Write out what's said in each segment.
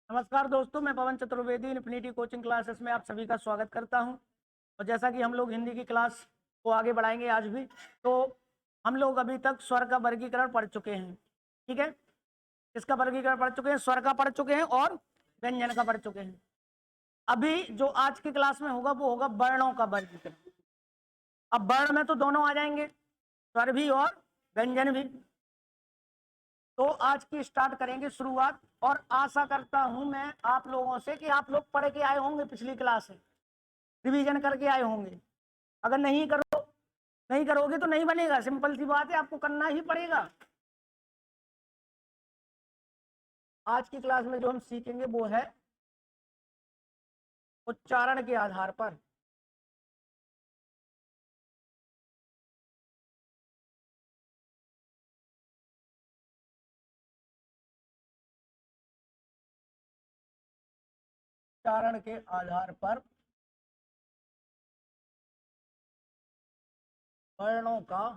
नमस्कार दोस्तों, मैं पवन चतुर्वेदी इन्फिनिटी कोचिंग क्लासेस में आप सभी का स्वागत करता हूं। और जैसा कि हम लोग हिंदी की क्लास को आगे बढ़ाएंगे आज भी, तो हम लोग अभी तक स्वर का वर्गीकरण पढ़ चुके हैं। ठीक है, इसका वर्गीकरण पढ़ चुके हैं, स्वर का पढ़ चुके हैं और व्यंजन का पढ़ चुके हैं। अभी जो आज की क्लास में होगा वो होगा वर्णों का वर्गीकरण। अब वर्ण में तो दोनों आ जाएंगे, स्वर भी और व्यंजन भी। तो आज की स्टार्ट करेंगे शुरुआत, और आशा करता हूं मैं आप लोगों से कि आप लोग पढ़ के आए होंगे, पिछली क्लास से रिवीजन करके आए होंगे। अगर नहीं करोगे तो नहीं बनेगा, सिंपल सी बात है, आपको करना ही पड़ेगा। आज की क्लास में जो हम सीखेंगे वो है उच्चारण के आधार पर। उच्चारण के आधार पर वर्णों का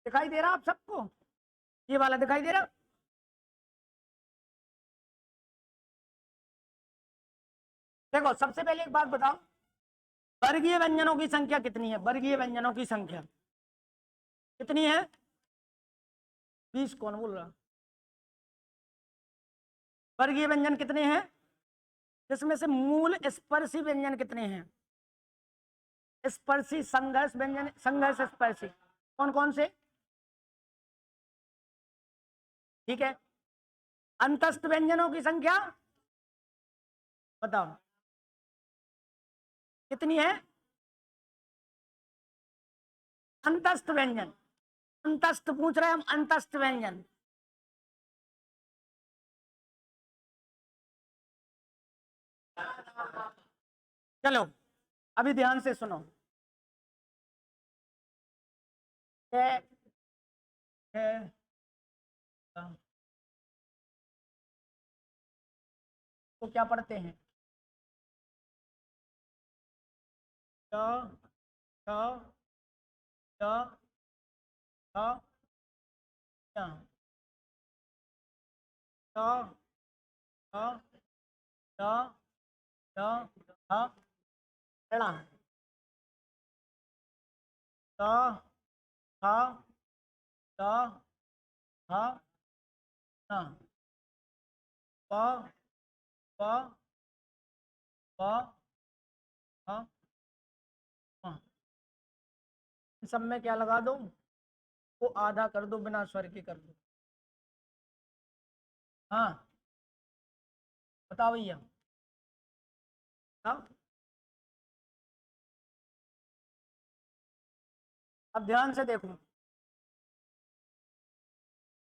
दिखाई दे रहा आप सबको? ये वाला दिखाई दे रहा? देखो, सबसे पहले एक बात बताओ, वर्गीय व्यंजनों की संख्या कितनी है? वर्गीय व्यंजनों की संख्या कितनी है? 20। कौन बोल रहा? वर्गीय व्यंजन कितने हैं? जिसमें से मूल स्पर्शी व्यंजन कितने हैं? स्पर्शी, संघर्ष व्यंजन, संघर्ष स्पर्शी कौन कौन से? ठीक है। अंतस्थ व्यंजनों की संख्या बताओ कितनी है? अंतस्थ व्यंजन, अंतस्थ पूछ रहे हैं हम, अंतस्थ व्यंजन। चलो अभी ध्यान से सुनो। है, है, तो क्या पढ़ते हैं? च, छ, च, छ, च, च, छ, च, च, छ, ण, च, छ, च, छ, न, प, प, प, ह, म। इन सब में क्या लगा दो? वो आधा कर दो, बिना स्वर के कर दो। हाँ बताओ भैया, हाँ। अब ध्यान से देखो,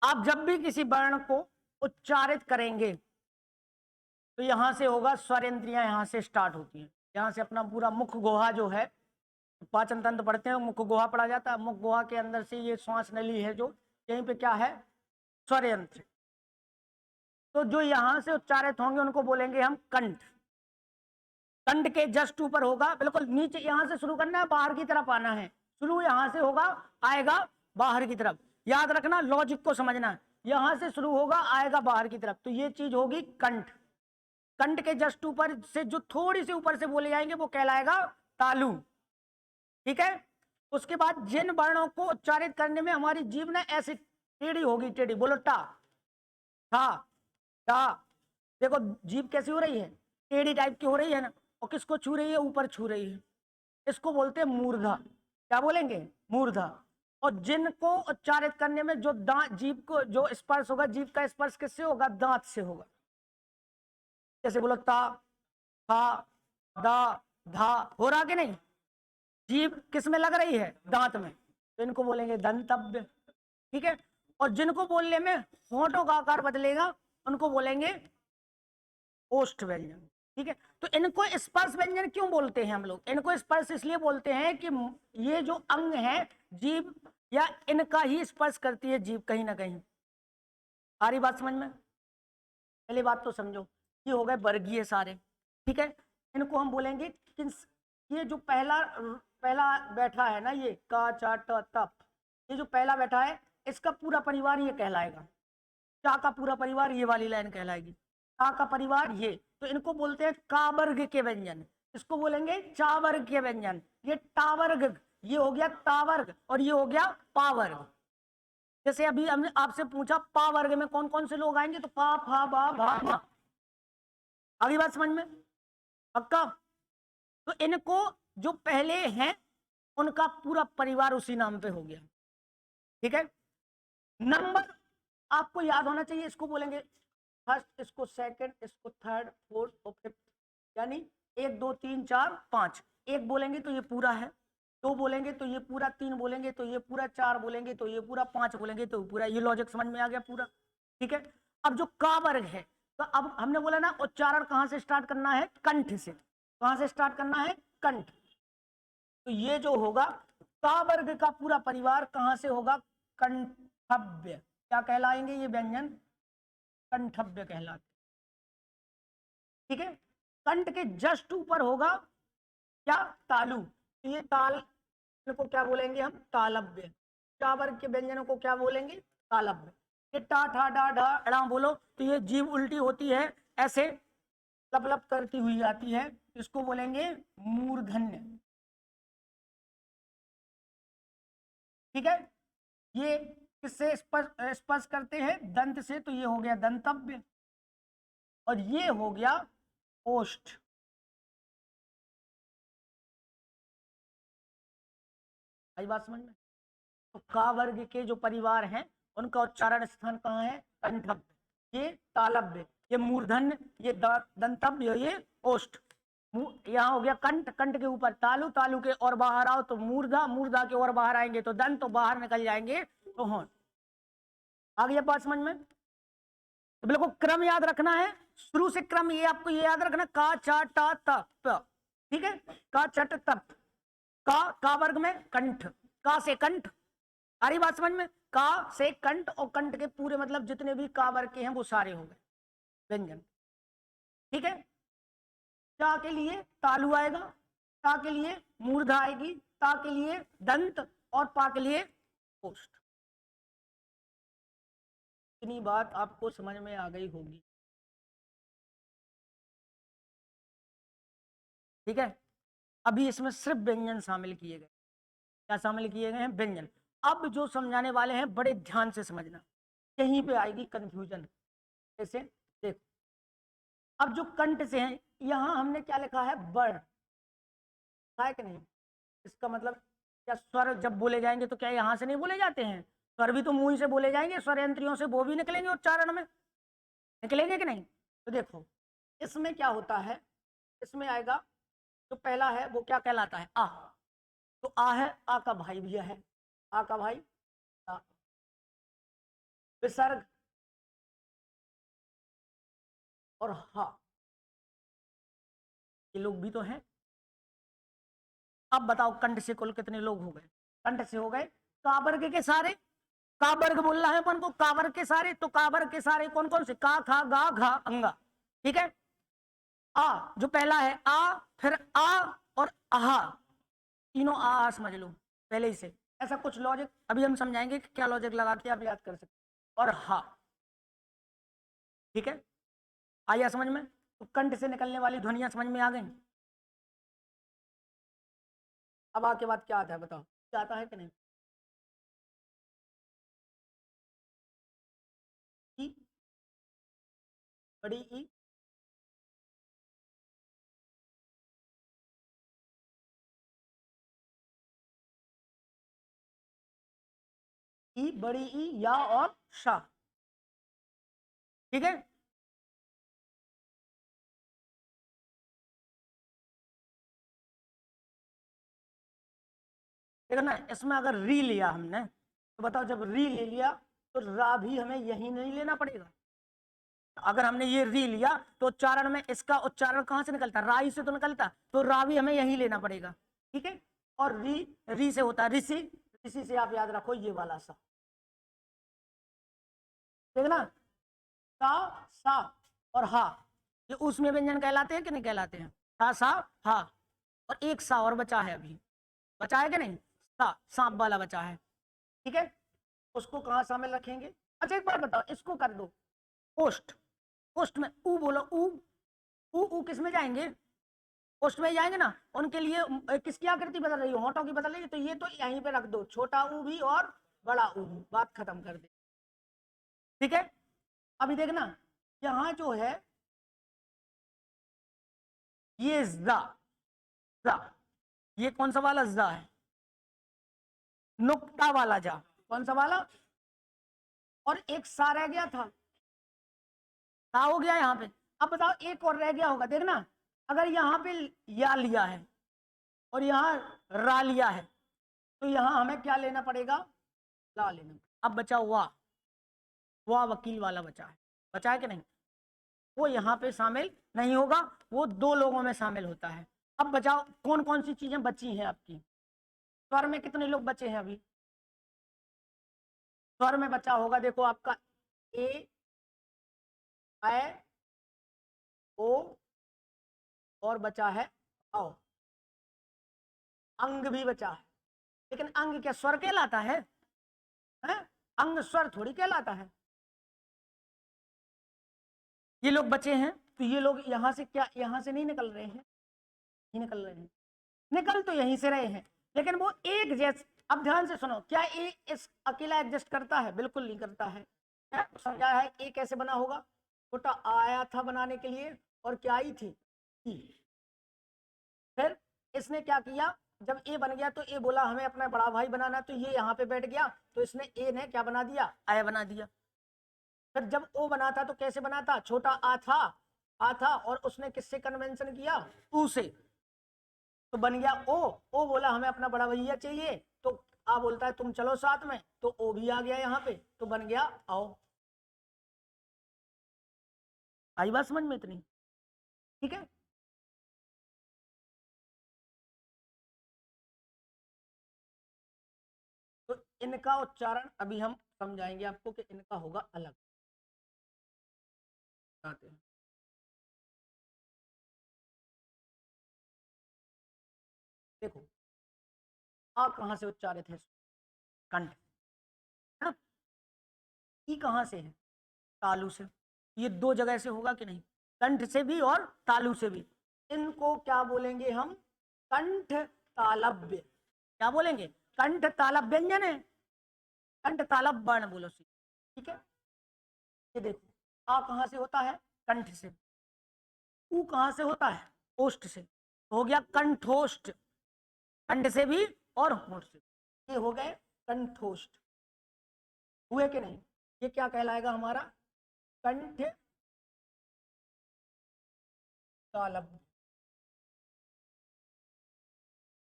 आप जब भी किसी वर्ण को उच्चारित करेंगे तो यहां से होगा, स्वर इंद्रियां यहां से स्टार्ट होती हैं। यहां से अपना पूरा मुख गुहा जो है, पाचन तंत्र पढ़ते हैं, मुख गुहा पढ़ा जाता है। मुख गुहा के अंदर से ये श्वास नली है, जो यहीं पे क्या है? स्वर यंत्र। तो जो यहां से उच्चारित होंगे उनको बोलेंगे हम कंठ। कंठ के जस्ट ऊपर होगा, बिल्कुल नीचे, यहां से शुरू करना है, बाहर की तरफ आना है। शुरू यहां से होगा, आएगा बाहर की तरफ। याद रखना, लॉजिक को समझना है। यहां से शुरू होगा, आएगा बाहर की तरफ, तो ये चीज होगी कंठ। कंठ के जस्ट ऊपर से जो थोड़ी सी ऊपर से बोले जाएंगे वो कहलाएगा तालु। ठीक है। उसके बाद जिन वर्णों को उच्चारित करने में हमारी जीभ ना ऐसी टेढ़ी होगी, टेढ़ी, बोलो टा, था, टा। देखो जीभ कैसी हो रही है, टेढ़ी टाइप की हो रही है ना, और किसको छू रही है? ऊपर छू रही है। इसको बोलते हैं मूर्धा। क्या बोलेंगे? मूर्धा। और जिनको उच्चारित करने में जो दांत, जीभ को जो स्पर्श होगा, जीभ का स्पर्श किससे होगा? दांत से होगा। जैसे बोलो ता, था, दा, धा, हो रहा कि नहीं? जीभ किस में लग रही है? दांत में, तो इनको बोलेंगे दंतव्य। ठीक है। और जिनको बोलने में होंठों का आकार बदलेगा उनको बोलेंगे ओष्ठ व्यंजन। ठीक है। तो इनको स्पर्श व्यंजन क्यों बोलते हैं हम लोग? इनको स्पर्श इसलिए बोलते हैं कि ये जो अंग है जीभ, या इनका ही स्पर्श करती है जीभ कहीं ना कहीं। आ रही बात समझ में? पहली बात तो समझो, ये हो गए वर्गीय सारे, ठीक है। इनको हम बोलेंगे ये जो पहला पहला बैठा है ना, ये का चा ट तप, ये जो पहला बैठा है इसका पूरा परिवार ये कहलाएगा। चा का पूरा परिवार ये वाली लाइन कहलाएगी। चा का परिवार ये, तो इनको बोलते हैं का वर्ग के व्यंजन, इसको बोलेंगे चा वर्ग के व्यंजन। ये टा वर्ग, ये हो गया ता वर्ग, और ये हो गया पा वर्ग। जैसे अभी हमने आपसे पूछा पा वर्ग में कौन कौन से लोग आएंगे, तो पा फा बा भा मा। अगली बात समझ में पक्का। तो इनको जो पहले हैं उनका पूरा परिवार उसी नाम पे हो गया, ठीक है। नंबर आपको याद होना चाहिए, इसको बोलेंगे फर्स्ट, इसको सेकंड, इसको थर्ड, फोर्थ और फिफ्थ, यानी 1 2 3 4 5। एक बोलेंगे तो ये पूरा है, 2 बोलेंगे तो ये पूरा, 3 बोलेंगे तो ये पूरा, 4 बोलेंगे तो ये पूरा, 5 बोलेंगे तो पूरा। ये लॉजिक समझ में आ गया पूरा, ठीक है। अब जो का वर्ग है, तो अब हमने बोला ना उच्चारण कहां से स्टार्ट करना है, कंठ से। कहां से स्टार्ट करना है, कंठ। तो ये जो होगा का वर्ग का पूरा परिवार कहां से होगा, कंठव्य। क्या कहलाएंगे ये व्यंजन, कंठव्य कहलाते, ठीक है। कंठ के जस्ट ऊपर होगा क्या, तालु। तो ये ताल को क्या बोलेंगे हम, तालव्य। टा वर्ग के व्यंजनों को क्या बोलेंगे, तालव्य। ये टा ठा डा ढा अड़ा बोलो तो ये जीभ उल्टी होती है, ऐसे लब लब करती हुई आती है, इसको बोलेंगे मूर्धन्य, ठीक है। ये किससे स्पर्श करते हैं, दंत से, तो ये हो गया दंतव्य, और ये हो गया ओष्ठ। आई बात समझ में। तो का वर्ग के जो परिवार हैं उनका उच्चारण स्थान कहाँ है, कंठव्य, ये तालव्य, ये मूर्धन्य, ये दंतव्य, ये ओष्ठ। यहाँ हो गया कंठ, कंठ के ऊपर तालु, तालु के और बाहर आओ तो मूर्धा, मूर्धा के और बाहर आएंगे तो दंत, तो बाहर निकल जाएंगे तो होंठ। आ गया बात समझ में। तो बिल्कुल क्रम याद रखना है, शुरू से क्रम ये आपको ये याद रखना, का चा टा तप, ठीक है। का चट तप, का वर्ग में कंठ, का से कंठ। आ रही बात समझ में, का से कंठ, और कंठ के पूरे मतलब जितने भी का वर्ग के हैं वो सारे हो गए व्यंजन, ठीक है। चा के लिए तालु आएगा, ता के लिए मूर्धा आएगी, ता के लिए दंत, और पा के लिए ओष्ठ। इतनी बात आपको समझ में आ गई होगी, ठीक है। अभी इसमें सिर्फ व्यंजन शामिल किए गए, क्या शामिल किए गए हैं, व्यंजन। अब जो समझाने वाले हैं बड़े ध्यान से समझना, यहीं पे आएगी कंफ्यूजन। जैसे देखो, अब जो कंठ से है, यहां हमने क्या लिखा है, वर्ण, है कि नहीं। इसका मतलब क्या, स्वर जब बोले जाएंगे तो क्या यहां से नहीं बोले जाते हैं, स्वर भी तो मुंह से बोले जाएंगे, स्वर यंत्रियों से वो भी निकलेंगे उच्चारण में, निकलेंगे कि नहीं। तो देखो इसमें क्या होता है, इसमें आएगा जो पहला है वो क्या कहलाता है, आ। तो आ है, आ का भाई भी है, आ का भाई आ। विसर्ग और हा, ये लोग भी तो हैं। अब बताओ कंठ से कुल कितने लोग हो गए, कंठ से हो गए का वर्ग के सारे, का वर्ग बोलना है अपन को, का वर्ग के सारे। तो का वर्ग के सारे कौन कौन से, का खा गा घा अंगा, ठीक है। आ जो पहला है आ, फिर आ और आहा, तीनों आ समझ लो पहले ही से। ऐसा कुछ लॉजिक अभी हम समझाएंगे कि क्या लॉजिक लगा के आप याद कर सकते, और हा, ठीक है। आया समझ में। तो कंठ से निकलने वाली ध्वनियां समझ में आ गई। अब आके बाद क्या आता है बताओ, क्या आता है कि नहीं। ई, बड़ी ई, ई बड़ी ई, या और शा, ठीक है। देखो ना, इसमें अगर री लिया हमने तो बताओ, जब री ले लिया तो रा भी हमें यही नहीं लेना पड़ेगा। अगर हमने ये री लिया तो उच्चारण में इसका उच्चारण कहां से निकलता, राई से तो निकलता, तो रा भी हमें यही लेना पड़ेगा, ठीक है। और री, री से होता है ऋषि, ऋषि से आप याद रखो ये वाला सा, ठीक है ना। सा सा, और हा, ये उसमें व्यंजन कहलाते हैं कि नहीं कहलाते हैं? सा सा हा, और एक सा और बचा है, अभी बचा है कि नहीं? सा, सांप वाला बचा है, ठीक है। उसको कहाँ शामिल रखेंगे? अच्छा एक बार बताओ, इसको कर दो पोस्ट, पोस्ट में ऊ बोलो, ऊ किस में जाएंगे? पोस्ट में जाएंगे ना। उनके लिए किसकी आकृति बदल रही है? होठों की बदल रही है, तो ये तो यहीं पे रख दो, छोटा ऊ भी और बड़ा ऊ भी, बात खत्म कर दे, ठीक है। अभी देखना, यहाँ जो है ये जा, ये कौन सा वाला जा है? नुक्ता वाला जा, कौन सा वाला? और एक सा रह गया था, सा हो गया यहाँ पे। अब बताओ एक और रह गया होगा, देखना, अगर यहाँ पे या लिया है और यहाँ रा लिया है, तो यहाँ हमें क्या लेना पड़ेगा? ला लेना। अब बचा वाह वकील वाला बचा है कि नहीं? वो यहाँ पे शामिल नहीं होगा, वो दो लोगों में शामिल होता है। अब बचाओ कौन कौन सी चीजें बची हैं आपकी? स्वर में कितने लोग बचे हैं अभी? स्वर में बचा होगा, देखो आपका ए, ऐ, ओ, और बचा है औ। अंग भी बचा है, लेकिन अंग क्या स्वर कहलाता है? अंग स्वर थोड़ी कहलाता है। ये लोग बचे हैं, तो ये लोग यहाँ से क्या, यहाँ से नहीं निकल रहे हैं? नहीं निकल रहे हैं, निकल तो यहीं से रहे हैं, लेकिन वो एक जैसे। अब ध्यान से सुनो, क्या ए इस अकेला एडजस्ट करता है? बिल्कुल नहीं करता है। समझा है? ए कैसे बना होगा? छोटा आया था बनाने के लिए, और क्या आई थी? फिर इसने क्या किया, जब ए बन गया तो ए बोला हमें अपना बड़ा भाई बनाना, तो ये यहाँ पे बैठ गया, तो इसने ए ने क्या बना दिया? आया बना दिया। फिर जब ओ बना था तो कैसे बना था? छोटा आ था, और उसने किससे कन्वेंशन किया? ऊ से, तो बन गया ओ बोला हमें अपना बड़ा भैया चाहिए, तो आ बोलता है तुम चलो साथ में, तो ओ भी आ गया यहाँ पे, तो बन गया आओ। आई बात समझ में इतनी? ठीक है। तो इनका उच्चारण अभी हम समझाएंगे आपको कि इनका होगा अलग। आते हैं, देखो आ कहां से उच्चारित है? कंठ, है ना? ई कहां से है? तालु से। ये दो जगह से होगा कि नहीं? कंठ से भी और तालु से भी। इनको क्या बोलेंगे हम? कंठ तालव्य। क्या बोलेंगे? कंठ तालव्य व्यंजन है, कंठ तालव्य वर्ण बोलो सी, ठीक है। ये देखो आ कहां से होता है? कंठ से। ऊ कहां से होता है? ओष्ठ से। हो गया कंठोष्ठ, कंठ से भी और होठ से। ये हो गए कंठोष्ठ, हुए कि नहीं? ये क्या कहलाएगा हमारा? कंठ तालव्य।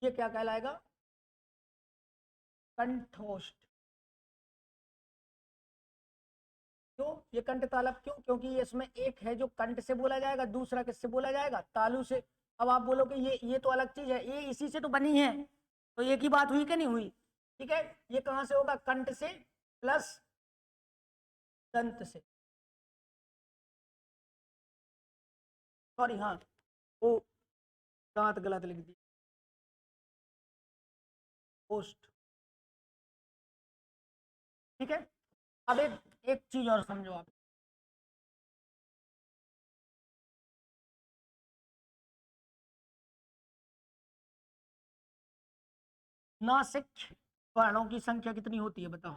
ये क्या कहलाएगा? कंठोष्ठ। क्यों ये कंठ तालव्य क्यों? क्योंकि इसमें एक है जो कंठ से बोला जाएगा, दूसरा किससे बोला जाएगा? तालु से। अब आप बोलो कि ये तो अलग चीज है, ये इसी से तो बनी है, तो एक ही बात हुई कि नहीं हुई? ठीक है। ये कहां से होगा? कंठ से प्लस दंत से, सॉरी हाँ, वो दांत गलत लिख दी, ओष्ठ, ठीक है। अब एक चीज और समझो आप, नासिक वर्णों की संख्या कितनी होती है बताओ?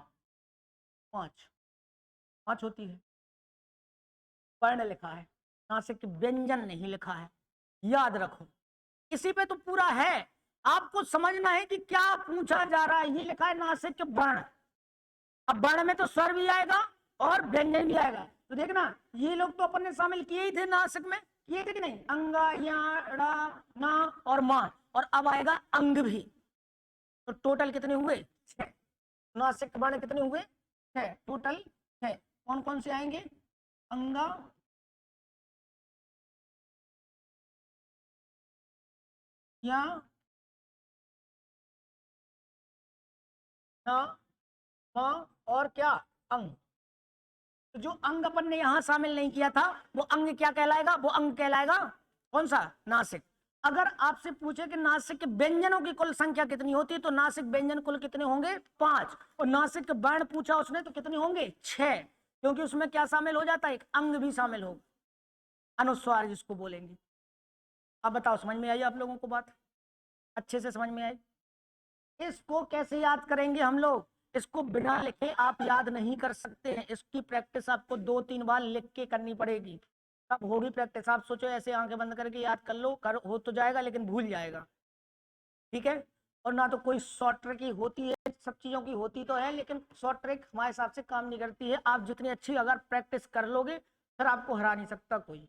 5, 5 होती है। वर्ण लिखा है, नासिक व्यंजन नहीं लिखा है, याद रखो। इसी पे तो पूरा है, आपको समझना है कि क्या पूछा जा रहा है। ये लिखा है नासिक वर्ण, अब वर्ण में तो स्वर भी आएगा और व्यंजन भी आएगा। तो देखना, ये लोग तो अपन ने शामिल किए ही थे नासिक में, किए थे कि नहीं? अंगा, या, ड़ा, ना और मा, और अब आएगा अंग भी। तो टोटल कितने हुए? 6। नासिक वर्ण कितने हुए? 6 टोटल। 6 कौन कौन से आएंगे? अंगा, या, ना, मा और क्या? अंग। तो जो अंग अपन ने यहां शामिल नहीं किया था वो अंग क्या कहलाएगा? वो अंग कहलाएगा कौन सा? नासिक। अगर आपसे पूछे कि नासिक के व्यंजनों की कुल संख्या कितनी होती है तो नासिक व्यंजन कुल कितने होंगे? 5। और नासिक के वर्ण पूछा उसने तो कितने होंगे? 6, क्योंकि उसमें क्या शामिल हो जाता है? एक अंग भी शामिल होगा, अनुस्वार जिसको बोलेंगे। अब बताओ समझ में आई आप लोगों को बात? अच्छे से समझ में आई? इसको कैसे याद करेंगे हम लोग? इसको बिना लिखे आप याद नहीं कर सकते हैं, इसकी प्रैक्टिस आपको 2-3 बार लिख के करनी पड़ेगी, तब होगी प्रैक्टिस। आप सोचो ऐसे आंखें बंद करके याद कर लो, कर हो तो जाएगा लेकिन भूल जाएगा, ठीक है? और ना तो कोई शॉर्ट ट्रिक ही होती है, सब चीजों की होती तो है लेकिन शॉर्ट ट्रिक हमारे हिसाब से काम नहीं करती है। आप जितनी अच्छी अगर प्रैक्टिस कर लोगे फिर आपको हरा नहीं सकता कोई,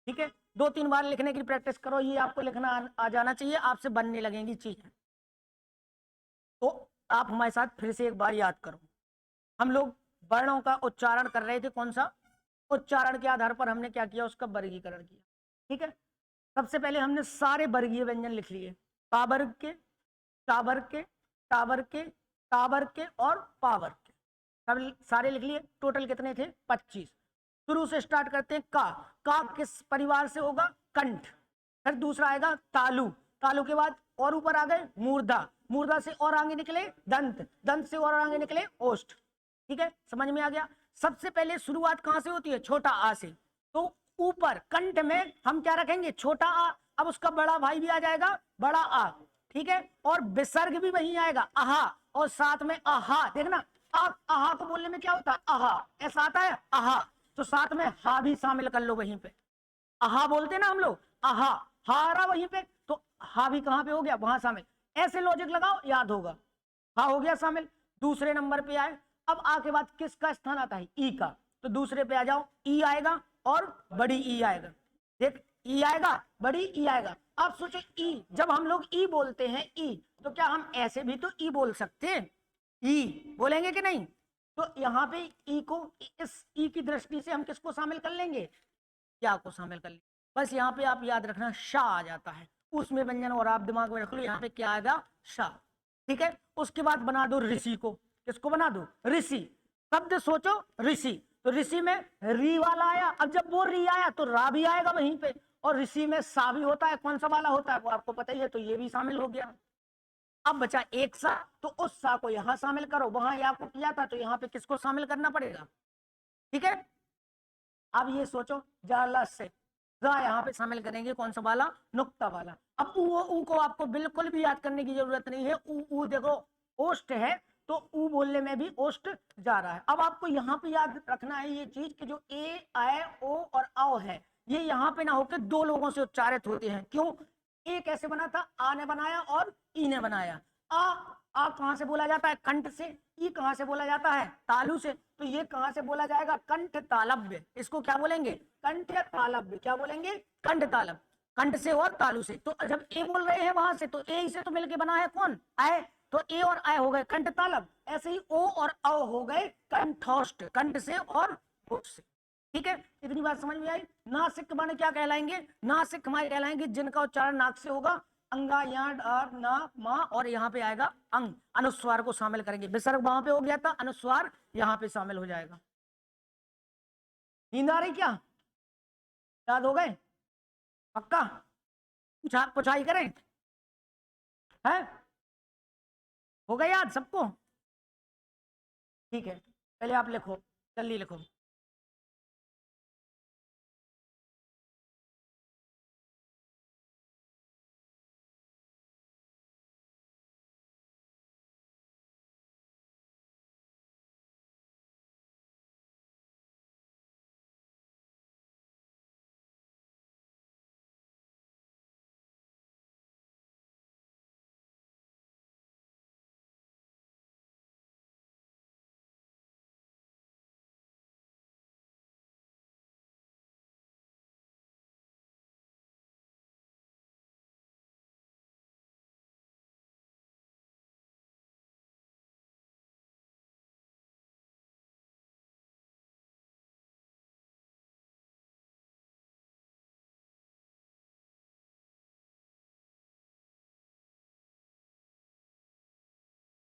ठीक है? 2-3 बार लिखने की प्रैक्टिस करो, ये आपको लिखना आ जाना चाहिए, आपसे बनने लगेंगी चीजें। तो आप हमारे साथ फिर से एक बार याद करो। हम लोग वर्णों का उच्चारण कर रहे थे, कौन सा? उच्चारण के आधार पर हमने क्या किया? उसका वर्गीकरण किया, ठीक है? सबसे पहले हमने सारे वर्गीय व्यंजन लिख लिए, पावर्ग के, टावर्ग के, टावर्ग के, टावर्ग के और पावर्ग के, सब सारे लिख लिए। टोटल कितने थे? 25। शुरू से स्टार्ट करते हैं। का किस परिवार से होगा? कंठ। फिर दूसरा आएगा तालु, तालु के बाद और ऊपर आ गए मूर्धा, मूर्धा से और आगे निकले दंत, दंत से और आगे निकले ओष्ठ, ठीक है? समझ में आ गया? सबसे पहले शुरुआत कहां से होती है? छोटा आ से। तो ऊपर कंठ में हम क्या रखेंगे? छोटा आ। अब उसका बड़ा भाई भी आ जाएगा, बड़ा आ, ठीक है? और विसर्ग भी वही आएगा, आहा, और साथ में आहा। देखना आहा को बोलने में क्या होता है? आहा, ऐसा आता है आहा, तो साथ में हा भी शामिल कर लो वहीं पे। आहा बोलते ना हम लोग, आहा, हा रहा वहीं पे, तो हा भी कहां पे हो गया? वहां शामिल। ऐसे लॉजिक लगाओ, याद होगा। हा हो गया शामिल। दूसरे नंबर पे आए। अब आ के बाद किसका स्थान आता है? ई का। तो दूसरे पे आ जाओ, ई आएगा और बड़ी ई आएगा। देख, ई आएगा, बड़ी ई आएगा। अब सोचो ई, जब हम लोग ई बोलते हैं ई, तो क्या हम ऐसे भी तो ई बोल सकते हैं? ई बोलेंगे कि नहीं? तो यहाँ पे ई को, इस ई की दृष्टि से हम किसको शामिल कर लेंगे? क्या को शामिल कर लेंगे? बस यहाँ पे आप याद रखना शाह आ जाता है उसमें व्यंजन, और आप दिमाग में रख लो यहाँ पे क्या आएगा? शाह, ठीक है? उसके बाद बना दो ऋषि को। किसको बना दो? ऋषि। शब्द सोचो ऋषि, तो ऋषि में री वाला आया। अब जब वो री आया तो रा भी आएगा वहीं पे, और ऋषि में सा भी होता है। कौन सा वाला होता है वो आपको पता ही है, तो ये भी शामिल हो गया। अब बचा एक सा, तो उस सा को यहां शामिल करो, वहां ये आपको किया था तो यहाँ पे किसको शामिल करना पड़ेगा? ठीक है? अब ये सोचो जाला से जा यहाँ पे शामिल करेंगे, कौन सा वाला? नुक्ता वाला। अब ऊ को आपको बिल्कुल भी याद करने की जरूरत नहीं है। ऊ देखो ओष्ठ है, तो ऊ बोलने में भी ओष्ठ जा रहा है। अब आपको यहाँ पे याद रखना है ये चीज कि जो ए, आय, ओ और औ है, ये यहाँ पे ना होकर दो लोगों से उच्चारित होते हैं। क्यों? ए कैसे बना था? आ ने बनाया और ई ने बनाया। आ कहां से बोला जाता है? कंठ से। ई कहां से बोला जाता है? तालु से। तो ये कहां से बोला जाएगा? कंठ तालव्य। इसको क्या बोलेंगे? कंठ तालव्य। क्या बोलेंगे? कंठ तालव्य। कंठ से और तालु से। तो जब ए बोल रहे हैं वहां से, तो ए से तो मिलके बना है कौन? आय। तो ए और आय हो गए कंठ तालव्य। ऐसे ही ओ और औ हो गए कंठोष्ठ, कंठ से और ओष्ठ से। ठीक है? इतनी बात समझ में आई? नासिक माने क्या कहलाएंगे? नासिक हमारे कहलाएंगे जिनका उच्चारण नाक से होगा। अंगा, याड, ना, मा, और यहाँ पे आएगा अंग। अनुस्वार को शामिल करेंगे। विसर्ग वहां पे हो गया था, अनुस्वार यहाँ पे शामिल हो जाएगा। नींद आ रही क्या? याद हो गए? पक्का? पुछाई करें? है? हो गया याद सबको? ठीक है, पहले आप लिखो, जल्दी लिखो।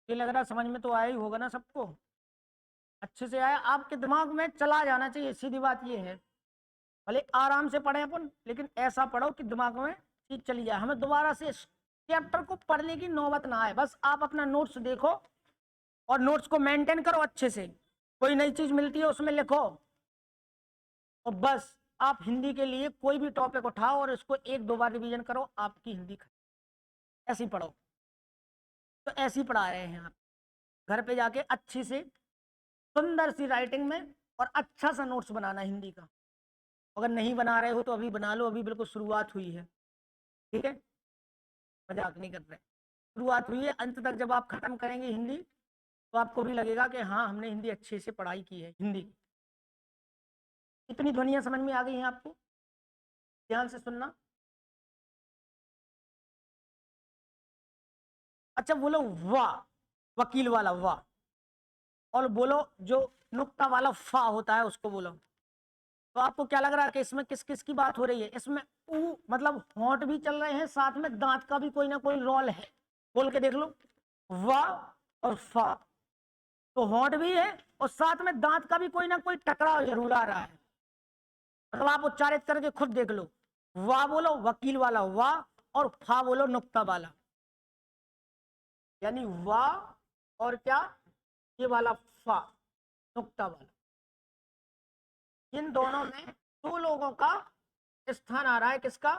ये लग रहा समझ में तो आया ही होगा ना सबको? अच्छे से आया, आपके दिमाग में चला जाना चाहिए, सीधी बात ये है। भले आराम से पढ़े अपन, लेकिन ऐसा पढ़ो कि दिमाग में चीज चली जाए, हमें दोबारा से चैप्टर को पढ़ने की नौबत ना आए। बस आप अपना नोट्स देखो और नोट्स को मेंटेन करो अच्छे से, कोई नई चीज मिलती है उसमें लिखो, और बस आप हिंदी के लिए कोई भी टॉपिक उठाओ और इसको एक दो बार रिवीजन करो, आपकी हिंदी ऐसी पढ़ो। तो ऐसी पढ़ा रहे हैं आप, घर पे जाके अच्छी से सुंदर सी राइटिंग में और अच्छा सा नोट्स बनाना हिंदी का। अगर नहीं बना रहे हो तो अभी बना लो, अभी बिल्कुल शुरुआत हुई है, ठीक है, मजाक नहीं कर रहे, शुरुआत हुई है। अंत तक जब आप खत्म करेंगे हिंदी तो आपको भी लगेगा कि हाँ हमने हिंदी अच्छे से पढ़ाई की है। हिंदी इतनी ध्वनियां समझ में आ गई हैं आपको? ध्यान से सुनना। अच्छा बोलो वाह, वकील वाला वाह, और बोलो जो नुक्ता वाला फा होता है उसको बोलो। तो आपको क्या लग रहा है कि इसमें किस किस की बात हो रही है? इसमें ऊ मतलब होंठ भी चल रहे हैं, साथ में दांत का भी कोई ना कोई रोल है। बोल के देख लो, वाह और फा, तो होंठ भी है और साथ में दांत का भी कोई ना कोई टकराव जरूर आ रहा है। मतलब आप उच्चारित करके खुद देख लो, वाह बोलो वकील वाला वाह, और फा बोलो नुक्ता वाला, यानी वाह और क्या, ये वाला फा, नुक्ता वाला। इन दोनों में दो लोगों का स्थान आ रहा है, किसका,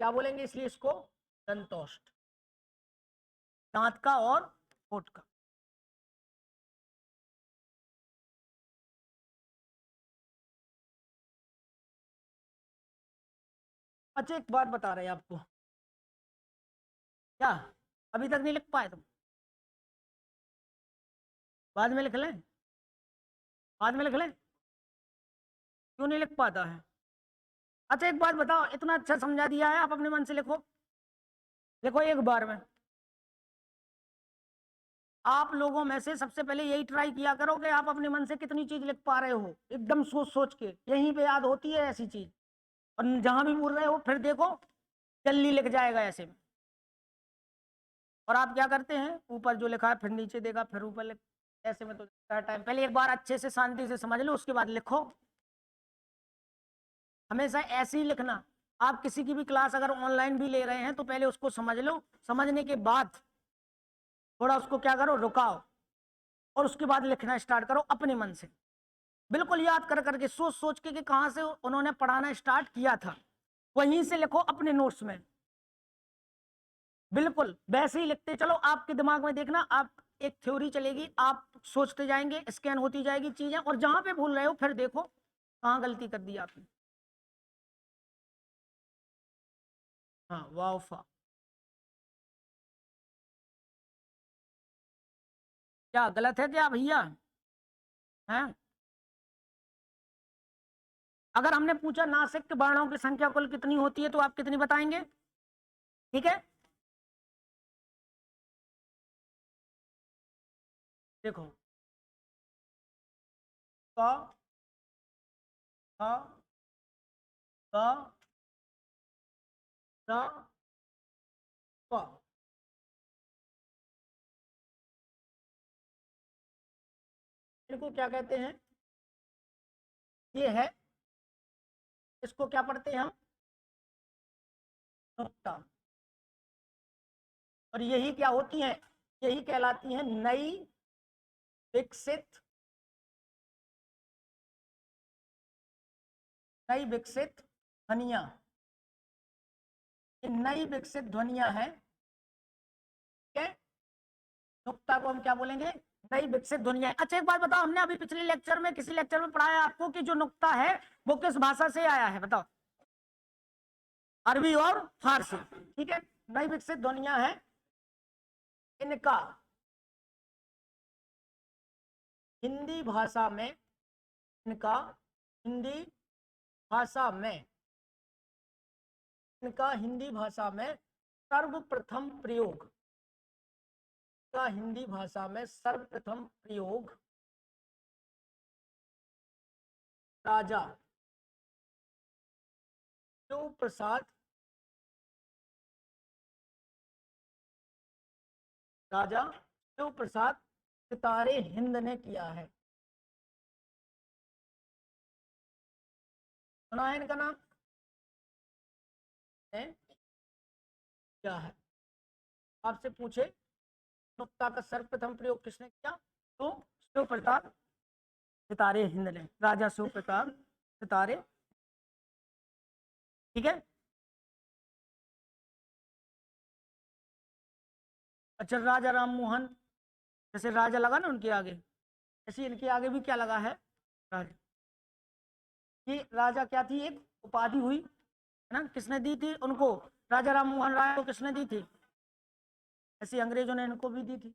क्या बोलेंगे इसलिए इसको, दंतोष्ठ, दांत का और होठ का। अच्छा एक बात बता रहे हैं आपको, क्या अभी तक नहीं लिख पाए तुम? बाद में लिख लें, बाद में लिख लें, क्यों नहीं लिख पाता है? अच्छा एक बात बताओ, इतना अच्छा समझा दिया है, आप अपने मन से लिखो, लिखो एक बार में। आप लोगों में से सबसे पहले यही ट्राई किया करो कि आप अपने मन से कितनी चीज लिख पा रहे हो, एकदम सोच सोच के, यहीं पे याद होती है ऐसी चीज। और जहां भी बोल रहे हो फिर देखो जल्दी लिख जाएगा ऐसे में। और आप क्या करते हैं, ऊपर जो लिखा है फिर नीचे देखा फिर ऊपर लिख, ऐसे में तो टाइम, पहले एक बार अच्छे से शांति से समझ लो उसके बाद लिखो। हमेशा ऐसे ही लिखना। आप किसी की भी क्लास अगर ऑनलाइन भी ले रहे हैं तो पहले उसको समझ लो, समझने के बाद थोड़ा उसको क्या करो, रुकाओ, और उसके बाद लिखना स्टार्ट करो अपने मन से, बिल्कुल याद कर करके, सोच सोच के कि कहां से उन्होंने पढ़ाना स्टार्ट किया था, वहीं से लिखो अपने नोट्स में। बिल्कुल वैसे ही लिखते चलो, आपके दिमाग में देखना, आप एक थ्योरी चलेगी, आप सोचते जाएंगे, स्कैन होती जाएगी चीजें, और जहां पे भूल रहे हो फिर देखो कहां गलती कर दी आपने। हाँ वाह फा, क्या गलत है क्या भैया? हैं? अगर हमने पूछा नासिक के वर्णों की संख्या कुल कितनी होती है तो आप कितनी बताएंगे? ठीक है, देखो, क, ख, ग, र, प। इनको क्या कहते हैं? ये है, इसको क्या पढ़ते हैं हम? नुक्ता। और यही क्या होती है, यही कहलाती है नई विकसित, नई विकसित ध्वनियां। ये नई विकसित ध्वनियां हैं, ठीक है, नुक्ता को हम क्या बोलेंगे, नई विकसित ध्वनियां। अच्छा एक बात बताओ, हमने अभी पिछले लेक्चर में किसी लेक्चर में पढ़ाया आपको कि जो नुक्ता है वो किस भाषा से आया है, बताओ? अरबी और फारसी, ठीक है। नई विकसित ध्वनियां हैं, इनका हिंदी भाषा में, इनका हिंदी भाषा में, इनका हिंदी भाषा में सर्वप्रथम प्रयोग, का हिंदी भाषा में सर्वप्रथम प्रयोग राजा शिव प्रसाद, राजा शिव प्रसाद सितारे हिंद ने किया है। सुना है इनका नाम है? क्या है? आपसे पूछे नुक्ता का सर्वप्रथम प्रयोग किसने किया, तो शिव प्रताप सितारे हिंद ने, राजा शिव प्रताप सितारे। ठीक है। अच्छा, राजा राम मोहन, जैसे राजा लगा ना उनके आगे, ऐसे इनके आगे भी क्या लगा है, राजा। ये राजा क्या थी, एक उपाधि हुई है ना, किसने दी थी उनको, राजा राम मोहन राय को किसने दी थी, ऐसी अंग्रेजों ने इनको भी दी थी।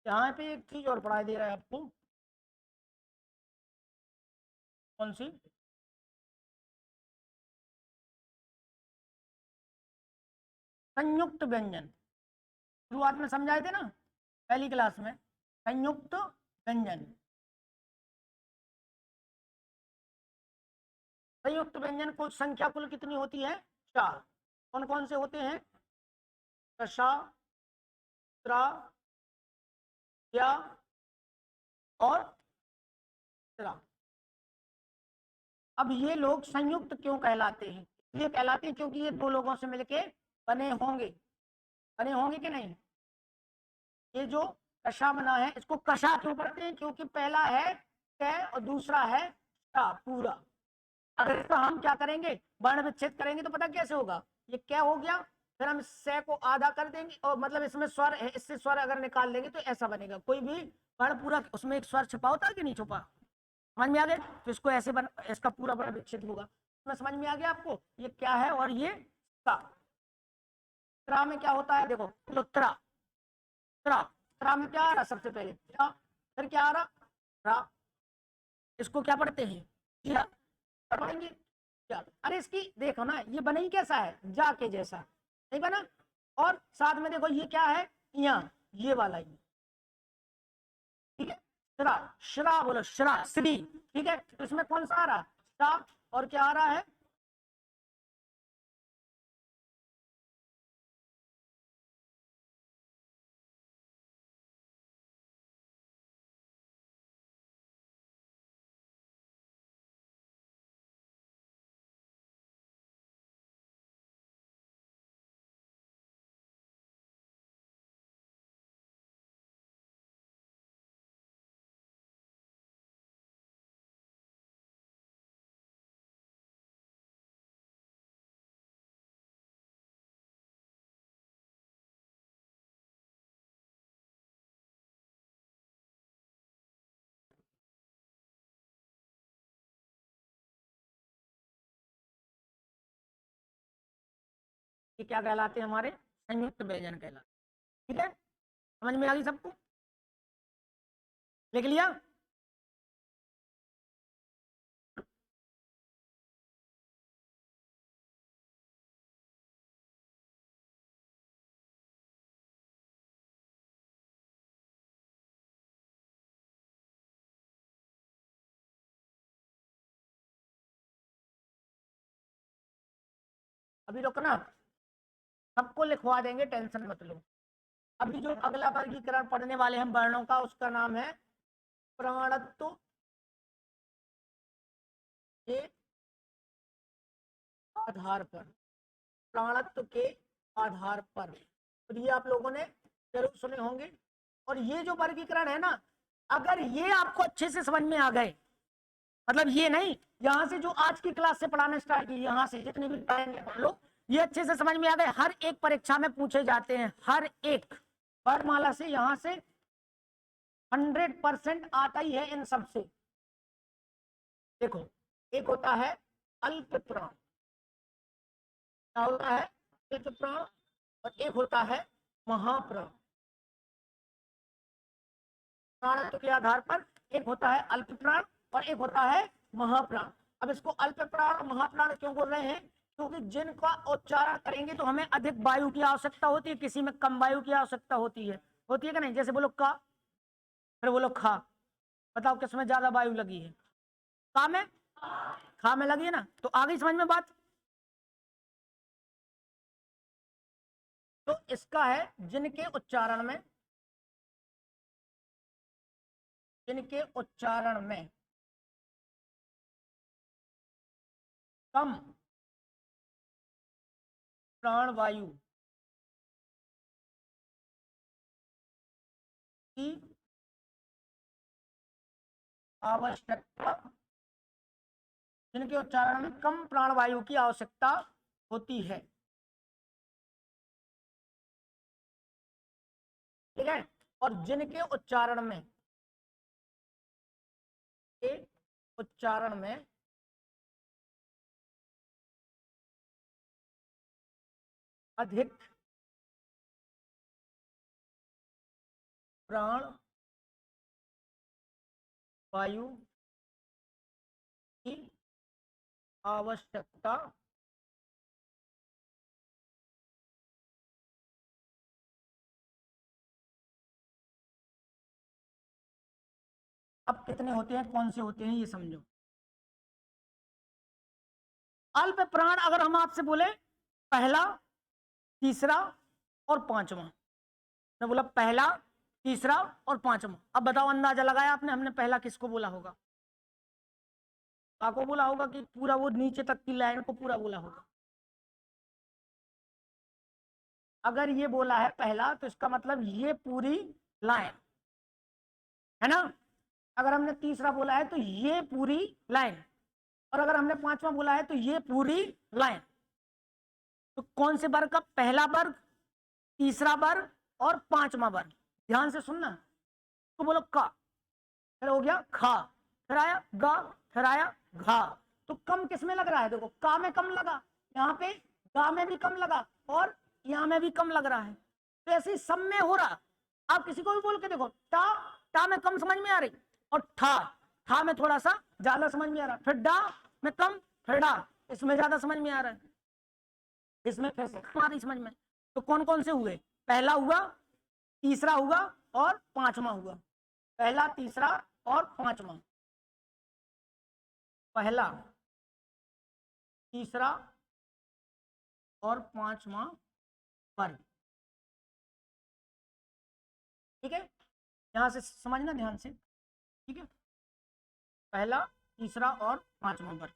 यहाँ पे एक चीज और पढ़ाई दे रहा है आपको, कौन सी, संयुक्त व्यंजन। शुरुआत में समझाए थे ना पहली क्लास में, संयुक्त व्यंजन। संयुक्त व्यंजन को संख्या कुल कितनी होती है, 4। कौन कौन से होते हैं, कशा, त्रा, या और त्रा। अब ये लोग संयुक्त क्यों कहलाते हैं, ये कहलाते हैं क्योंकि ये दो लोगों से मिलके बने होंगे, बने होंगे कि नहीं। ये जो कशा बना है इसको कशा क्यों कहते हैं, क्योंकि पहला है क और दूसरा है शा पूरा। अगर इसका हम क्या करेंगे, वर्ण विच्छेद करेंगे तो पता कैसे होगा, ये क्या हो गया, फिर हम से को आधा कर देंगे और मतलब इसमें स्वर है, इससे स्वर अगर निकाल देंगे तो ऐसा बनेगा। कोई भी वर्ण पूरा उसमें एक स्वर छुपा होता है कि नहीं छुपा, समझ में आ गया, तो इसको ऐसे इसका पूरा वर्ण विच्छेद होगा। मैं समझ में आ गया आपको, ये क्या है और ये का। त्रा में क्या होता है, देखो तो त्रा, त्रा, त्रा में क्या आ रहा सबसे पहले त्रा, फिर क्या आ रहा रा, इसको क्या पढ़ते हैं, क्या पढ़ेंगे, क्या। अरे इसकी देखो ना ये बना ही कैसा है, जा के जैसा नहीं बना, और साथ में देखो ये क्या है, यहाँ ये वाला ही, ठीक है। श्रा, श्रा बोलो, श्रा श्री, ठीक है। तो इसमें कौन सा आ रहा, श्रा, और क्या आ रहा है, ये क्या कहलाते हैं हमारे, संयुक्त व्यंजन कहलाते, ठीक है। समझ में आ गई सबको, लिख लिया। अभी रुकना, सबको लिखवा देंगे, टेंशन मत लो। अभी जो अगला वर्गीकरण पढ़ने वाले हम वर्णों का, उसका नाम है प्रमाणत्व के आधार पर, प्रमाणत्व के आधार पर, तो ये आप लोगों ने जरूर सुने होंगे। और ये जो वर्गीकरण है ना, अगर ये आपको अच्छे से समझ में आ गए, मतलब ये नहीं, यहाँ से जो आज की क्लास से पढ़ाना स्टार्ट की, यहाँ से जितने भी लोग ये अच्छे से समझ में आ गए, हर एक परीक्षा में पूछे जाते हैं, हर एक वर्णमाला से, यहाँ से 100% आता ही है इन सबसे। देखो एक होता है अल्प प्राण, क्या होता है? अल्प प्राण, और एक होता है महाप्राण। प्राणत्व के आधार पर एक होता है अल्प प्राण और एक होता है महाप्राण। अब इसको अल्प प्राण महाप्राण क्यों बोल रहे हैं? क्योंकि जिनका उच्चारण करेंगे तो हमें अधिक वायु की आवश्यकता होती है, किसी में कम वायु की आवश्यकता होती है कि नहीं? जैसे बोलो का, फिर बोलो खा, बताओ किसमें ज्यादा वायु लगी है? का में, खा में लगी है ना। तो आगे समझ में बात। तो इसका है जिनके उच्चारण में, जिनके उच्चारण में कम प्राण वायु की आवश्यकता, जिनके उच्चारण में कम प्राणवायु की आवश्यकता होती है, ठीक है। और जिनके उच्चारण में, के उच्चारण में अधिक प्राण वायु की आवश्यकता अब कितने होते हैं, कौन से होते हैं, ये समझो। अल्प प्राण अगर हम आपसे बोले पहला, तीसरा और पांचवा, मैं बोला पहला, तीसरा और पांचवा, अब बताओ अंदाजा लगाया आपने, हमने पहला किसको बोला होगा? को बोला होगा कि पूरा वो नीचे तक की लाइन को पूरा बोला होगा? अगर ये बोला है पहला तो इसका मतलब ये पूरी लाइन है ना। अगर हमने तीसरा बोला है तो ये पूरी लाइन, और अगर हमने पांचवा बोला है तो ये पूरी लाइन। तो कौन से वर्ग का? पहला वर्ग, तीसरा वर्ग और पांचवा वर्ग। ध्यान से सुनना। तो बोलो का, फिर हो गया खा, फिर आया गा, फिर आया घा। तो कम किस में लग रहा है? देखो का में कम लगा, यहाँ पे गा में भी कम लगा और यहाँ में भी कम लग रहा है। तो ऐसे ही सब में हो रहा। आप किसी को भी बोल के देखो, टा में कम समझ में आ रही, और ठा में थोड़ा सा ज्यादा समझ में आ रहा, फिर डा में कम, फिर डा इसमें ज्यादा समझ में आ रहा है, इसमें फिर से समझ में। तो कौन कौन से हुए? पहला हुआ, तीसरा हुआ और पांचवा हुआ। पहला, तीसरा और पांचवा। पहला, तीसरा और पांचवा वर्ग, ठीक है। यहां से समझना ध्यान से, ठीक है। पहला, तीसरा और पांचवा वर्ग।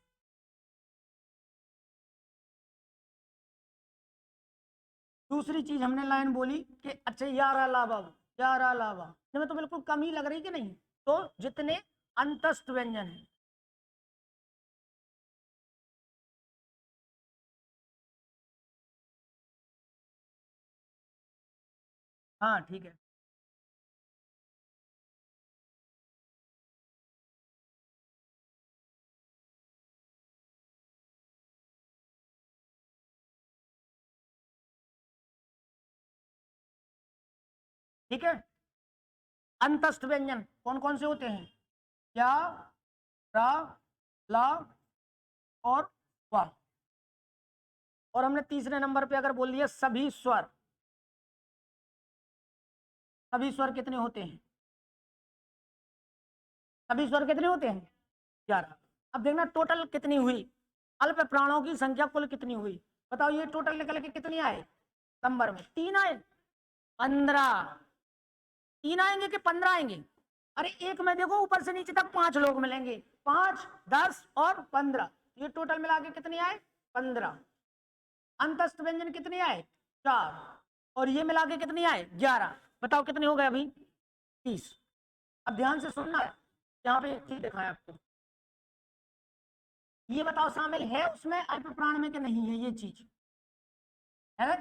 दूसरी चीज हमने लाइन बोली कि अच्छा यारा लावा, यारा लावा, में तो बिल्कुल कम ही लग रही कि नहीं? तो जितने अंतस्थ व्यंजन है, हाँ ठीक है। ठीक है, अंतस्थ व्यंजन कौन कौन से होते हैं? या, रा, ला और वा। और हमने तीसरे नंबर पे अगर बोल दिया सभी स्वर, सभी स्वर कितने होते हैं? सभी स्वर कितने होते हैं? 11। अब देखना टोटल कितनी हुई, अल्प प्राणों की संख्या कुल कितनी हुई? बताओ, ये टोटल निकल के कितनी आए नंबर में? 3 आए, 15। 3 आएंगे कि 15 आएंगे? अरे एक में देखो ऊपर से नीचे तक 5 लोग मिलेंगे, 5, 10 और 15, ये टोटल मिला के कितने आए? 15। अंतस्थ व्यंजन कितने आए? 4, और ये मिला के कितने आए? 11। बताओ कितने हो गए अभी? 30। अब ध्यान से सुनना, यहाँ पे एक चीज दिखाया आपको, ये बताओ शामिल है उसमें अल्प प्राण में कि नहीं है? ये चीज है,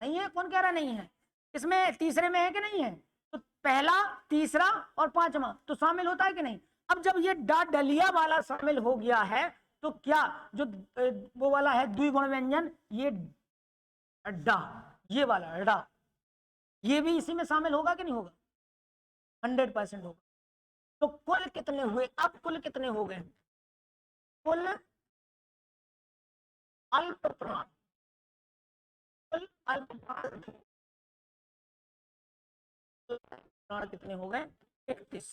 नहीं है? कौन कह रहा नहीं है? इसमें तीसरे में है कि नहीं है? तो पहला, तीसरा और पांचवा तो शामिल होता है कि नहीं? अब जब ये डा डलिया वाला शामिल हो गया है तो क्या जो वो वाला है द्विगुण व्यंजन, ये डा, ये वाला डा, ये भी इसी में शामिल होगा कि नहीं होगा? 100% होगा। तो कुल कितने हुए? अब कुल कितने हो गए? कुल अल्प प्राण, कुल अल्प प्राण कितने हो गए? 31।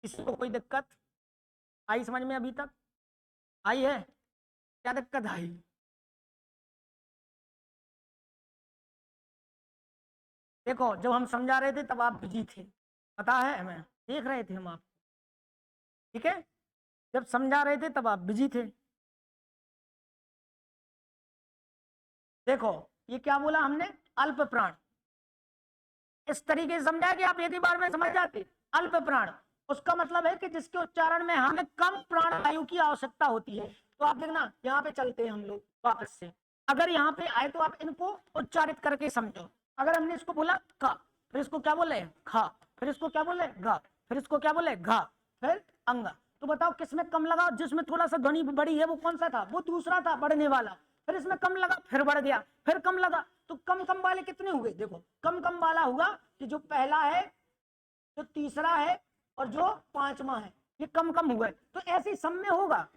किसी को कोई दिक्कत आई समझ में? अभी तक आई है? क्या दिक्कत आई? देखो जब हम समझा रहे थे तब आप बिजी थे, पता है हमें, देख रहे थे हम आप, ठीक है? जब समझा रहे थे तब आप बिजी थे। देखो ये क्या बोला हमने? अल्प प्राण। इस तरीके से समझा कि आप एक ही बार में समझ जाते। अल्प प्राण उसका मतलब है कि जिसके उच्चारण में हमें कम प्राण वायु की आवश्यकता होती है। तो आप देखना यहाँ पे चलते हैं हम लोग वापस से, अगर यहाँ पे आए तो आप इनको उच्चारित करके समझो। अगर हमने इसको बोला का, फिर इसको क्या बोले? खा, फिर इसको क्या बोले? गा, फिर इसको क्या बोले? घा, फिर अंगा। तो बताओ किसमें कम लगा? जिसमें थोड़ा सा ध्वनि बड़ी है वो कौन सा था? वो दूसरा था, बढ़ने वाला। फिर इसमें कम लगा, फिर बढ़ गया, फिर कम लगा। तो कम कम वाले कितने हुए? देखो कम कम वाला हुआ कि जो पहला है, जो तीसरा है और जो पांचवा है, ये कम कम हुए। तो ऐसे सब में होगा।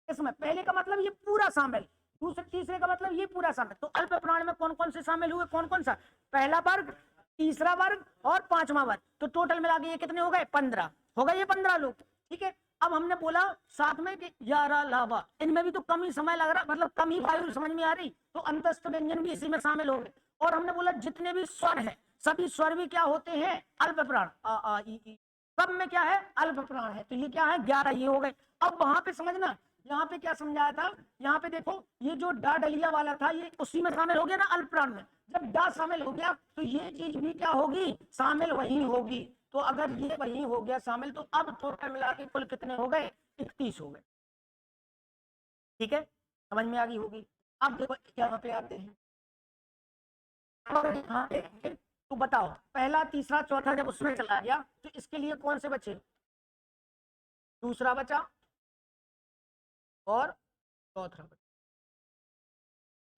इसमें पहले का मतलब ये पूरा शामिल, दूसरे तीसरे का मतलब ये पूरा शामिल। तो अल्प प्राण में कौन कौन से शामिल हुए? कौन कौन सा? पहला वर्ग, तीसरा वर्ग और पांचवा वर्ग। तो टोटल मिला के ये कितने हो गए? 15 हो गए, ये 15 लोग, ठीक है? अब हमने बोला साथ में कि 11 लावा, इनमें भी तो कम ही समय लग रहा, मतलब कम ही वायु समझ में आ रही, तो अंतस्थ व्यंजन भी इसी में शामिल हो गए। और हमने बोला जितने भी स्वर हैं सभी स्वर भी क्या होते हैं? अल्प प्राण। आ ई, सब में क्या है? अल्प प्राण है। तो ये क्या है? 11 ये हो गए। अब वहां पे समझना, यहाँ पे क्या समझाया था? यहाँ पे देखो ये जो डा डलिया वाला था ये उसी में शामिल हो गया ना अल्प प्राण में। जब डा शामिल हो गया तो ये चीज भी क्या होगी? शामिल वही होगी। तो अगर ये वही हो गया शामिल, तो अब टोटल मिला के कुल कितने हो गए? 31 हो गए, ठीक है? समझ में आ गई होगी। अब देखो यहाँ पे आते हैं, हाँ तो बताओ पहला तीसरा चौथा जब उसमें चला गया तो इसके लिए कौन से बचे? दूसरा बचा और चौथा बचा,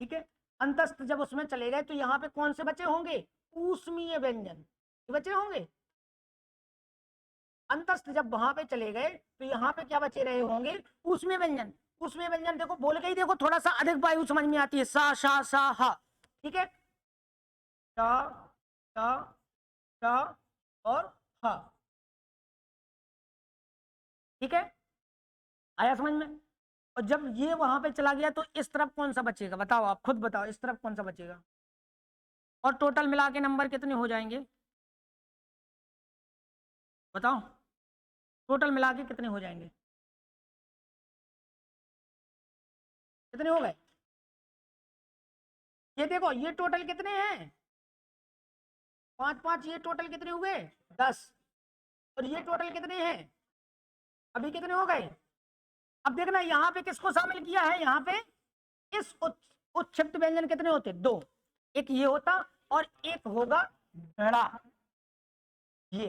ठीक है? अंतस्थ जब उसमें चले गए तो यहाँ पे कौन से बचे होंगे? ऊष्मीय व्यंजन बचे होंगे। अंतस्थ जब वहां पे चले गए तो यहाँ पे क्या बचे रहे होंगे? ऊष्मीय व्यंजन। ऊष्मीय व्यंजन देखो बोल के ही देखो थोड़ा सा अधिक वायु समझ में आती है, सा शा सा हा, ठीक है? सा सा सा और हा, ठीक है? आया समझ में? और जब ये वहां पे चला गया तो इस तरफ कौन सा बचेगा? बताओ, आप खुद बताओ, इस तरफ कौन सा बचेगा? और टोटल मिला के नंबर कितने हो जाएंगे? बताओ टोटल मिला के कितने हो जाएंगे? कितने हो गए? ये देखो ये टोटल कितने हैं? 5 5, ये टोटल कितने हुए? 10। और ये टोटल कितने हैं? अभी कितने हो गए? अब देखना यहाँ पे किसको शामिल किया है? यहाँ पे इस उच्छिष्ट व्यंजन कितने होते? 2। एक ये होता और एक होगा धड़ा, ये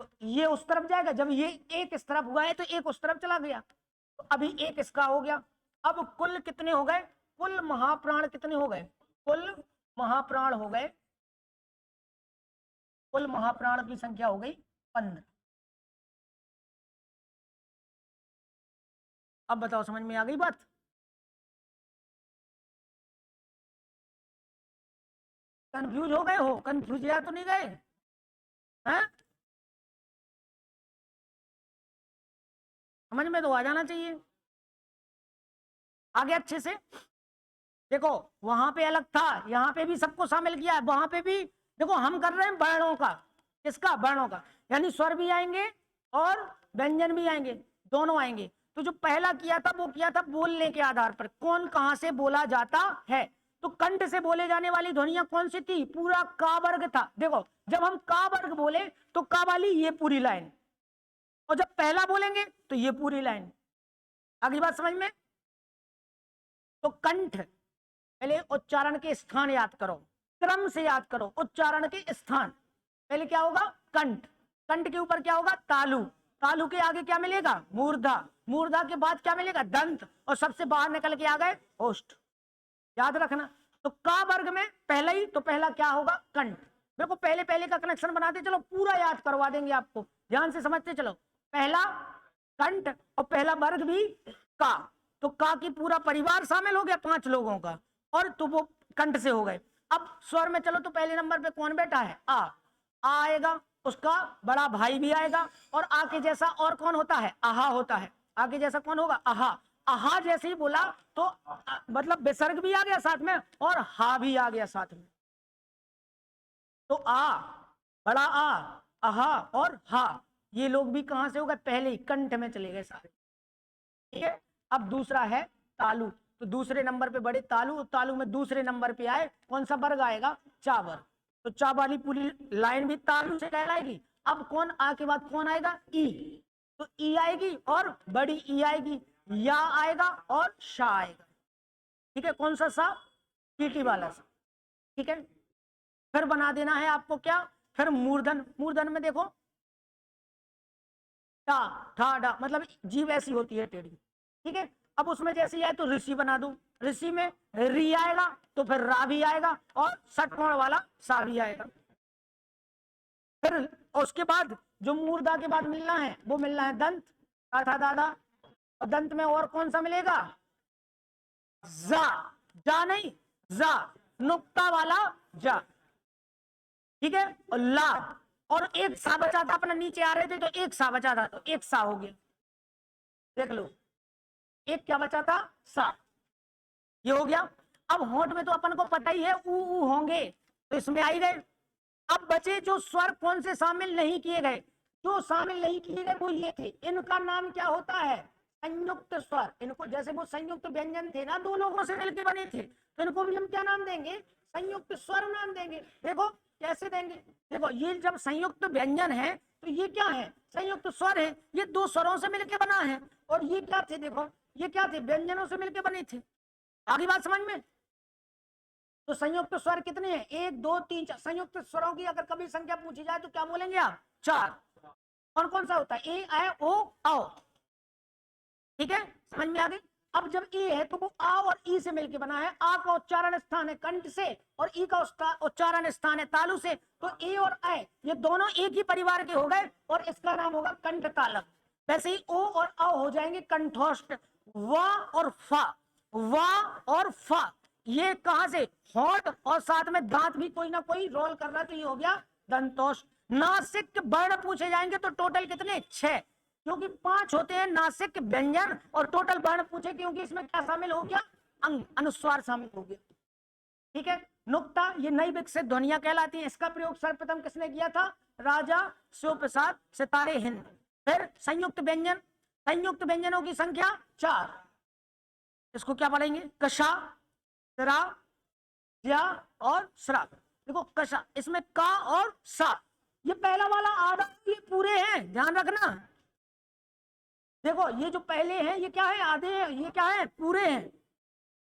तो ये उस तरफ जाएगा। जब ये एक इस तरफ हुआ है तो एक उस तरफ चला गया, तो अभी एक इसका हो गया। अब कुल कितने हो गए? कुल महाप्राण कितने हो गए? कुल महाप्राण हो गए, कुल महाप्राण की संख्या हो गई 15। अब बताओ समझ में आ गई बात? कंफ्यूज हो गए हो? कंफ्यूज या तो नहीं गए हैं? समझ में तो आ जाना चाहिए। आगे अच्छे से देखो, वहां पे अलग था, यहाँ पे भी सबको शामिल किया है। वहां पे भी देखो हम कर रहे हैं वर्णों का, किसका? वर्णों का, यानी स्वर भी आएंगे और व्यंजन भी आएंगे, दोनों आएंगे। तो जो पहला किया था वो किया था बोलने के आधार पर, कौन कहां से बोला जाता है। तो कंठ से बोले जाने वाली ध्वनियां कौन सी थी? पूरा का वर्ग था। देखो जब हम का वर्ग बोले तो का वाली ये पूरी लाइन, और जब पहला बोलेंगे तो ये पूरी लाइन। अगली बात समझ में? तो कंठ, पहले उच्चारण के स्थान याद करो, क्रम से याद करो उच्चारण के स्थान। पहले क्या होगा? कंठ, कंठ के ऊपर क्या होगा? तालु, तालु के आगे क्या मिलेगा? मूर्धा, मूर्धा के बाद क्या मिलेगा? दंत, और सबसे बाहर निकल के आ गए ओष्ठ। याद रखना। तो का वर्ग में पहला ही, तो पहला क्या होगा? कंठ। देखो पहले पहले का कनेक्शन बनाते चलो, पूरा याद करवा देंगे आपको, ध्यान से समझते चलो। पहला कंठ और पहला वर्ग भी का, तो का की पूरा परिवार शामिल हो गया 5 लोगों का, और तो वो कंठ से हो गए। अब स्वर में चलो, तो पहले नंबर पे कौन बैठा है? आ आएगा, उसका बड़ा भाई भी आएगा, और आ के जैसा और कौन होता है? आहा होता है। आगे जैसा कौन होगा? आहा। आहा जैसे ही बोला तो मतलब विसर्ग भी आ गया साथ में, और हा भी आ गया साथ में। तो आ, बड़ा आ, आहा और हा, ये लोग भी कहां से हो गए? पहले ही कंठ में चले गए सारे। ठीक है। अब दूसरा है तालु, तो दूसरे नंबर पे बड़े तालु, तालु में दूसरे नंबर पे आए कौन सा वर्ग आएगा? चा वर्ग। तो चा वाली पूरी लाइन भी तालु से कहलाएगी। अब कौन आ के बाद कौन आएगा? ई, तो ई आएगी और बड़ी ई आएगी, या आएगा और शा आएगा। ठीक है। कौन सा सा? टीटी वाला सा। ठीक है। फिर बना देना है आपको क्या? फिर मूर्धन। मूर्धन में देखो टा ठा डा, मतलब जीव ऐसी होती है टेढ़ी। ठीक है। अब उसमें जैसे आए तो ऋषि बना दो, ऋषि में री आएगा तो फिर रा भी आएगा, और षटकोण वाला सा भी आएगा। फिर उसके बाद जो मूर्धा के बाद मिलना है वो मिलना है दंत, था दादा, और दंत में और कौन सा मिलेगा? जा, जा नहीं जा, नुक्ता वाला जा। ठीक है। और ला, और एक सा बचा था, अपना नीचे आ रहे थे तो एक सा बचा था, तो एक सा हो गया। देख लो, एक क्या बचा था? सा, ये हो गया। अब होंठ में तो अपन को पता ही है ऊ होंगे, तो इसमें आई गए। अब बचे जो स्वर कौन से शामिल नहीं किए गए? जो शामिल नहीं किए गए वो ये थे, इनका नाम क्या होता है? संयुक्त स्वर। इनको जैसे वो संयुक्त व्यंजन थे ना, 2 लोगों से मिलकर बने थे, तो इनको भी हम क्या नाम देंगे? संयुक्त स्वर नाम देंगे। देखो कैसे देंगे? देखो ये जब संयुक्त व्यंजन है तो ये क्या है? संयुक्त स्वर है। ये 2 स्वरों से मिलकर बना है, और ये क्या थे? देखो ये क्या थे? व्यंजनों से मिलकर बने थे। आगे बात समझ में? तो संयुक्त स्वर कितने हैं? 1 2 3 4। संयुक्त स्वरों की अगर कभी संख्या पूछी जाए तो क्या बोलेंगे आप? 4। कौन कौन सा होता है? ए, ऐ, ओ, औ। ठीक है, समझ में आ गई? अब जब ए है तो वो आ और ई से मिलकर बना है। आ का उच्चारण स्थान है कंठ से, और ई का उच्चारण स्थान है तालु से। तो ए और ऐ ये दोनों एक ही परिवार के हो गए, और इसका नाम होगा कंठ तालक। वैसे ही ओ और औ हो जाएंगे कंठोष्ठ। वा और फा, वा और फा, ये कहां से? होंठ, और साथ में दांत भी कोई ना कोई रोल कर रहा है, तो ये हो गया दंतोष्ठ। नासिक वर्ण पूछे जाएंगे तो टोटल कितने? 6, क्योंकि 5 होते हैं नासिक व्यंजन, और टोटल वर्ण पूछे क्योंकि इसमें क्या शामिल हो गया? अंग, अनुस्वार शामिल हो गया। ठीक है। नुक्ता ये नई विकसित ध्वनियां कहलाती हैं। इसका प्रयोग सर्वप्रथम किसने किया था? राजा शिव प्रसाद सितारे हिंद। फिर संयुक्त व्यंजन, संयुक्त व्यंजनों की संख्या 4। इसको क्या पढ़ेंगे? कशा, सरा, या और श्रा। देखो कशा, इसमें का और सा, ये पहला वाला आधा ये पूरे हैं, ध्यान रखना। देखो ये जो पहले हैं ये क्या है? आधे हैं। ये क्या है? पूरे हैं।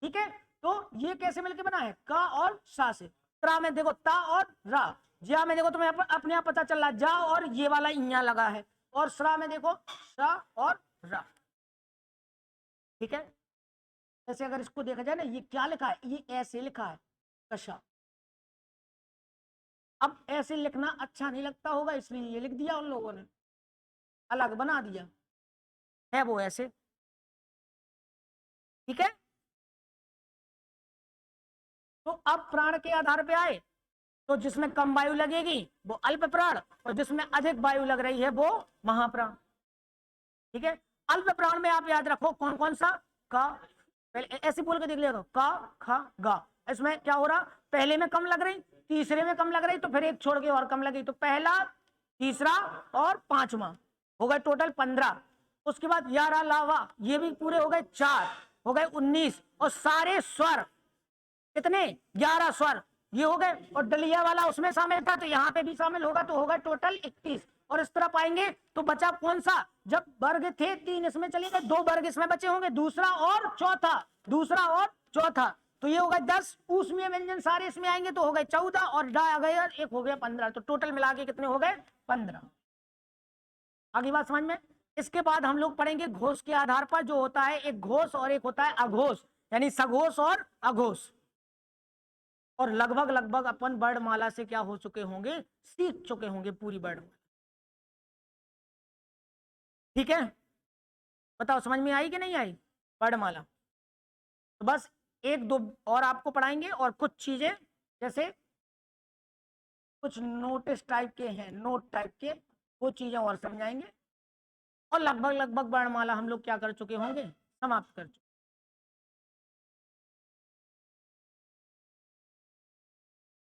ठीक है। तो ये कैसे मिलके बना है? का और सा से। त्रा में देखो ता और रा, ज्या में देखो तुम्हें अपने आप पता चल रहा, जा और ये वाला इया लगा है, और श्रा में देखो सा और रा। ठीक है। ऐसे अगर इसको देखा जाए ना, ये क्या लिखा है? ये ऐसे लिखा है कशा। अब ऐसे लिखना अच्छा नहीं लगता होगा, इसलिए ये लिख दिया उन लोगों ने, अलग बना दिया है वो ऐसे। ठीक है। तो अब प्राण के आधार पे आए, तो जिसमें कम वायु लगेगी वो अल्प प्राण, और जिसमें अधिक वायु लग रही है वो महाप्राण। ठीक है। अल्प प्राण में आप याद रखो कौन कौन सा? का, पहले ऐसे बोल के देख लिया, का खा गा। इसमें क्या हो रहा? पहले में कम लग रही, तीसरे में कम लग रही, तो फिर एक छोड़ के और कम लगी, तो पहला, तीसरा और 5वां हो गए टोटल 15। उसके बाद यारा लावा, ये भी पूरे हो गए 4, हो गए 19, और सारे स्वर कितने? 11 स्वर ये हो गए, और डलिया वाला उसमें शामिल था तो यहाँ पे भी शामिल होगा, तो होगा टोटल 21। और इस तरह पाएंगे तो बचा कौन सा? जब वर्ग थे 3 इसमें चले गए, 2 वर्ग इसमें बचे होंगे, दूसरा और चौथा, दूसरा और चौथा, तो ये हो गए 10। उसमें व्यंजन सारे इसमें आएंगे तो हो गए 14, और डा आ गए, एक हो गया 15, तो टोटल मिला के कितने हो गए? 15। आगे बात समझ में? इसके बाद हम लोग पढ़ेंगे घोष के आधार पर, जो होता है एक घोष और एक होता है अघोष, यानी सघोष और अघोष। और लगभग लगभग अपन वर्णमाला से क्या हो चुके होंगे, सीख चुके होंगे पूरी वर्णमाला। ठीक है, बताओ समझ में आई कि नहीं आई वर्णमाला? तो बस एक दो और आपको पढ़ाएंगे, और कुछ चीजें जैसे कुछ नोटिस टाइप के हैं, नोट टाइप के, वो चीजें और समझाएंगे। और लगभग लगभग वर्णमाला हम लोग क्या कर चुके होंगे, समाप्त कर चुके।